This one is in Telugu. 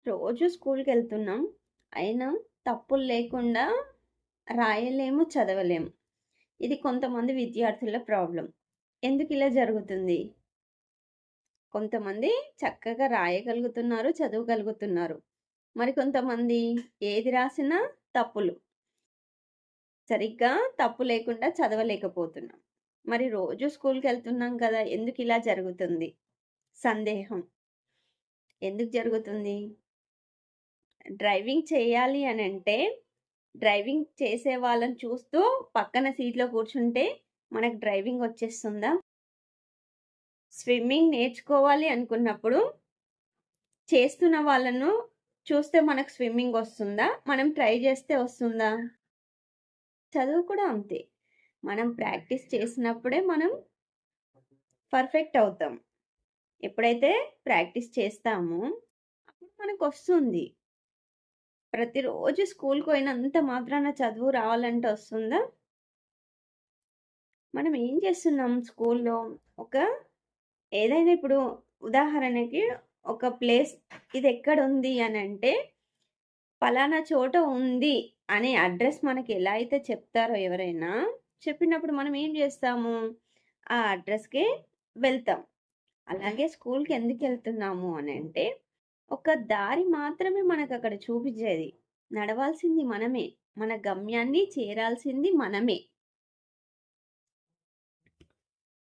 రోజు స్కూల్‌కెళ్తున్నాం. అయినా తప్పులు లేకుండా రాయలేము, చదవలేము. ఇది కొంతమంది విద్యార్థుల ప్రాబ్లమ్. ఎందుకిలా జరుగుతుంది? కొంతమంది చక్కగా రాయగలుగుతున్నారు, చదవగలుగుతున్నారు. మరికొంతమంది ఏది రాసినా తప్పులు. సరిగ్గా తప్పు లేకుండా చదవలేకపోతున్నాం. మరి రోజు స్కూల్‌కెళ్తున్నాం కదా! ఎందుకిలా జరుగుతుంది? సందేహం. ఎందుకు జరుగుతుంది? డ్రైవింగ్ చేయాలి అనంటే, డ్రైవింగ్ చేసే వాళ్ళని చూస్తూ పక్కన సీట్‌లో కూర్చుంటే మనకు డ్రైవింగ్ వచ్చేస్తుందా? స్విమ్మింగ్ నేర్చుకోవాలి అనుకున్నప్పుడు చేస్తున్న వాళ్ళను చూస్తే మనకు స్విమ్మింగ్ వస్తుందా? మనం ట్రై చేస్తే వస్తుందా? చదువు కూడా అంతే. మనం ప్రాక్టీస్ చేసినప్పుడే మనం పర్ఫెక్ట్ అవుతాం. ఎప్పుడైతే ప్రాక్టీస్ చేస్తామో అప్పుడు మనకొస్తుంది. ప్రతిరోజు స్కూల్‌కి పోయినంత మాత్రాన చదువు రావాలంటే వస్తుందా? మనం ఏం చేస్తున్నాం స్కూల్‌లో ఒక ఏదైనా ఇప్పుడు ఉదాహరణకి ఒక ప్లేస్ ఇదెక్కడుంది అనంటే, పలానా చోట ఉంది అనే అడ్రెస్ మనకి ఎలా అయితే చెప్తారో ఎవరైనా, చెప్పినప్పుడు మనం ఏం చేస్తాము? ఆ అడ్రస్‌కే వెళ్తాం. అలాగే స్కూల్‌కి ఎందుకెళ్తున్నాము అనంటే, ఒక దారి మాత్రమే మనకక్కడ చూపిచ్చేది. నడవాల్సింది మనమే. మన గమ్యాన్ని చేరాల్సింది మనమే.